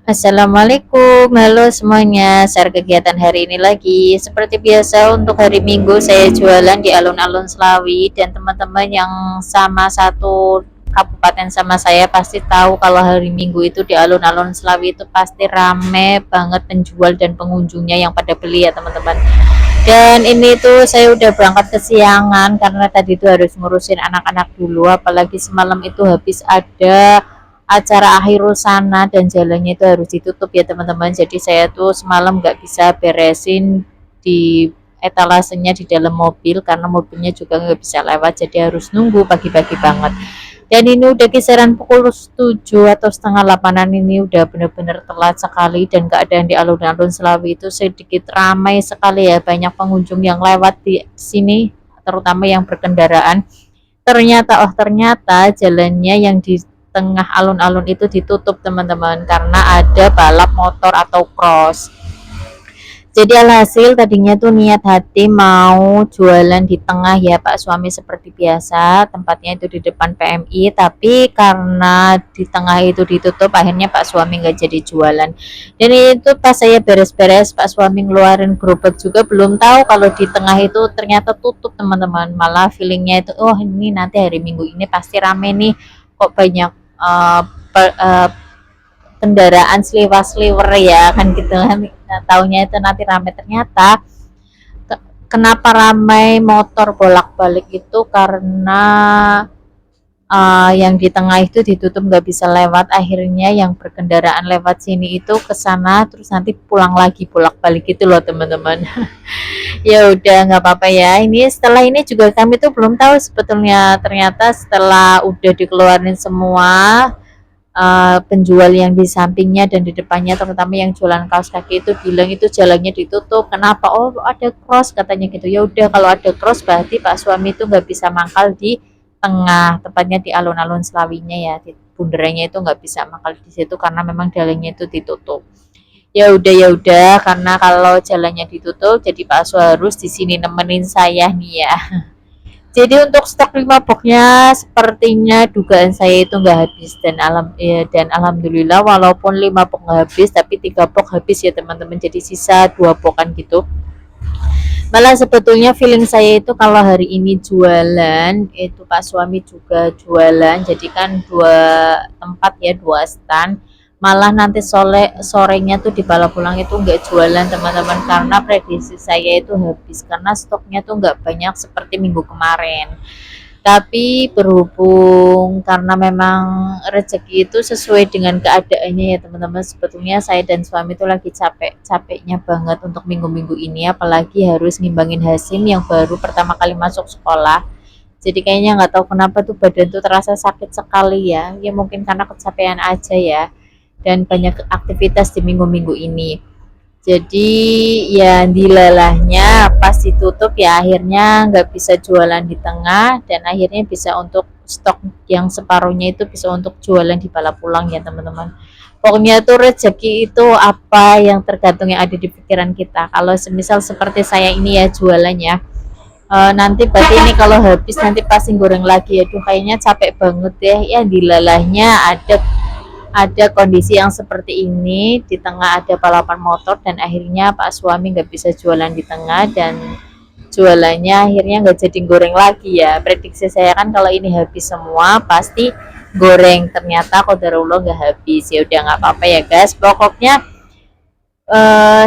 Assalamualaikum, halo semuanya. Share kegiatan hari ini lagi. Seperti biasa untuk hari Minggu saya jualan di alun-alun Selawi dan teman-teman yang sama satu kabupaten sama saya pasti tahu kalau hari Minggu itu di alun-alun Selawi itu pasti rame banget penjual dan pengunjungnya yang pada beli ya teman-teman. Dan ini tuh saya udah berangkat kesiangan karena tadi tuh harus ngurusin anak-anak dulu, apalagi semalam itu habis ada acara akhir sana dan jalannya itu harus ditutup ya teman-teman. Jadi saya tuh semalam nggak bisa beresin di etalasenya di dalam mobil karena mobilnya juga nggak bisa lewat, jadi harus nunggu pagi-pagi banget. Dan ini udah kisaran pukul 7 atau setengah 8-an, ini udah bener-bener telat sekali dan keadaan di alun-alun Selawi itu sedikit ramai sekali ya, banyak pengunjung yang lewat di sini terutama yang berkendaraan. Ternyata jalannya yang di tengah alun-alun itu ditutup teman-teman karena ada balap motor atau cross. Jadi alhasil tadinya tuh niat hati mau jualan di tengah ya Pak suami seperti biasa, tempatnya itu di depan PMI, tapi karena di tengah itu ditutup akhirnya Pak suami nggak jadi jualan. Dan itu pas saya beres-beres Pak suami ngeluarin gerobak juga belum tahu kalau di tengah itu ternyata tutup teman-teman. Malah feelingnya itu oh ini nanti hari Minggu ini pasti rame nih, kok banyak uh, per, uh, kendaraan sliver-sliver ya kan gitu kan. Nah, taunya itu nanti ramai, ternyata kenapa ramai motor bolak-balik itu karena yang di tengah itu ditutup nggak bisa lewat, akhirnya yang berkendaraan lewat sini itu ke sana terus nanti pulang lagi bolak-balik gitu loh teman-teman. Ya udah nggak apa-apa ya, ini setelah ini juga kami tuh belum tahu sebetulnya, ternyata setelah udah dikeluarin semua penjual yang di sampingnya dan di depannya terutama yang jualan kaos kaki itu bilang itu jalannya ditutup. Kenapa? Oh ada cross katanya gitu. Ya udah kalau ada cross berarti Pak suami itu nggak bisa mangkal di tengah, tepatnya di alun-alun Selawinya ya, di bundarannya itu nggak bisa mangkal di situ karena memang jalannya itu ditutup. Ya udah karena kalau jalannya ditutup jadi Pak Su harus di sini nemenin saya nih ya. Jadi untuk stok 5 boxnya sepertinya dugaan saya itu nggak habis dan alhamdulillah walaupun 5 box nggak habis tapi 3 box habis ya teman-teman, jadi sisa 2 boxan gitu. Malah sebetulnya feeling saya itu kalau hari ini jualan itu Pak suami juga jualan, jadi kan dua tempat ya, dua stand. Malah nanti sorenya tuh di bala pulang itu nggak jualan teman-teman karena prediksi saya itu habis karena stoknya tuh nggak banyak seperti minggu kemarin. Tapi berhubung karena memang rezeki itu sesuai dengan keadaannya ya teman-teman, sebetulnya saya dan suami itu lagi capek-capeknya banget untuk minggu-minggu ini, apalagi harus ngimbangin Hasim yang baru pertama kali masuk sekolah. Jadi kayaknya nggak tahu kenapa tuh badan tuh terasa sakit sekali ya, ya mungkin karena kecapean aja ya, dan banyak aktivitas di minggu-minggu ini. Jadi ya dilalahnya pas ditutup ya akhirnya nggak bisa jualan di tengah dan akhirnya bisa untuk stok yang separuhnya itu bisa untuk jualan di bala pulang ya teman-teman. Pokoknya tuh rezeki itu apa yang tergantung yang ada di pikiran kita. Kalau semisal seperti saya ini ya jualannya, nanti berarti ini kalau habis nanti pasti goreng lagi, aduh kayaknya capek banget deh ya, dilalahnya ada kondisi yang seperti ini, di tengah ada balapan motor dan akhirnya Pak suami nggak bisa jualan di tengah dan jualannya akhirnya nggak jadi goreng lagi ya. Prediksi saya kan kalau ini habis semua pasti goreng, ternyata qadarullah nggak habis. Ya udah nggak apa-apa ya guys, pokoknya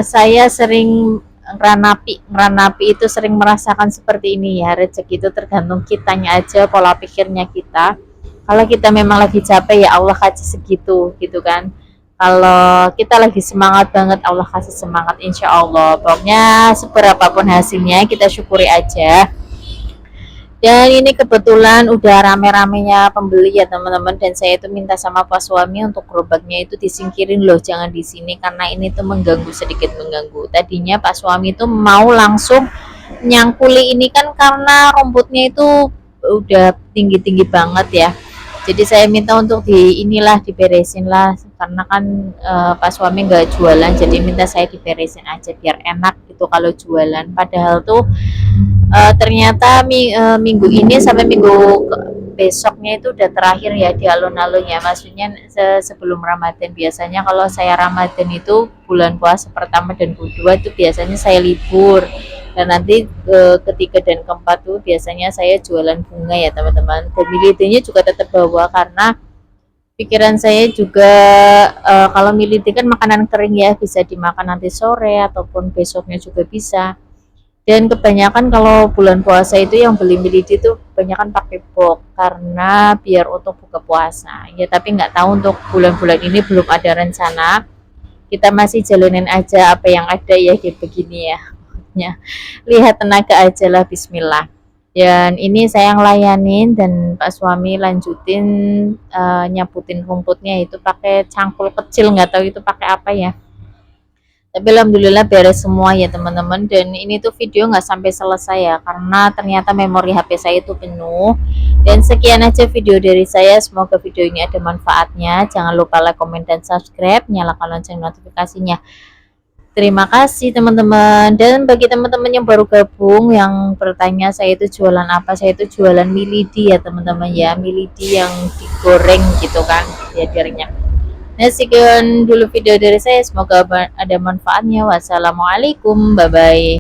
saya sering ngeranapi itu sering merasakan seperti ini ya, rezeki itu tergantung kitanya aja, pola pikirnya kita. Kalau kita memang lagi capek ya Allah kasih segitu gitu kan, kalau kita lagi semangat banget Allah kasih semangat insya Allah. Pokoknya seberapapun hasilnya kita syukuri aja. Dan ini kebetulan udah rame-ramenya pembeli ya teman-teman, dan saya itu minta sama Pak suami untuk gerobaknya itu disingkirin loh, jangan di sini karena ini tuh mengganggu, sedikit mengganggu. Tadinya Pak suami itu mau langsung nyangkuli ini kan karena rumputnya itu udah tinggi-tinggi banget ya. Jadi saya minta untuk inilah diberesin lah karena kan Pak suami nggak jualan, jadi minta saya diberesin aja biar enak gitu kalau jualan. Padahal tuh ternyata minggu ini sampai minggu besoknya itu udah terakhir ya di alun-alun ya, maksudnya sebelum Ramadan. Biasanya kalau saya Ramadan itu bulan puasa pertama dan kedua itu biasanya saya libur, dan nanti ketiga dan keempat tuh biasanya saya jualan bunga ya teman-teman. Dan militinya juga tetap bawa karena pikiran saya juga kalau militi kan makanan kering ya, bisa dimakan nanti sore ataupun besoknya juga bisa. Dan kebanyakan kalau bulan puasa itu yang beli milidi tuh kebanyakan pakai box karena biar untuk buka puasa ya, tapi nggak tahu untuk bulan-bulan ini belum ada rencana, kita masih jalanin aja apa yang ada ya, kayak begini ya, lihat tenaga aja lah, bismillah. Dan ini saya yang layanin dan Pak suami lanjutin nyaputin rumputnya itu pakai cangkul kecil, nggak tahu itu pakai apa ya, tapi alhamdulillah beres semua ya teman-teman. Dan ini tuh video nggak sampai selesai ya karena ternyata memori HP saya itu penuh. Dan sekian aja video dari saya, semoga video ini ada manfaatnya. Jangan lupa like, comment, dan subscribe, nyalakan lonceng notifikasinya. Terima kasih teman-teman. Dan bagi teman-teman yang baru gabung yang bertanya saya itu jualan apa, saya itu jualan milidi ya teman-teman ya, milidi yang digoreng gitu kan ya, dirinya. Nah, sekian dulu video dari saya. Semoga ada manfaatnya. Wassalamualaikum. Bye-bye.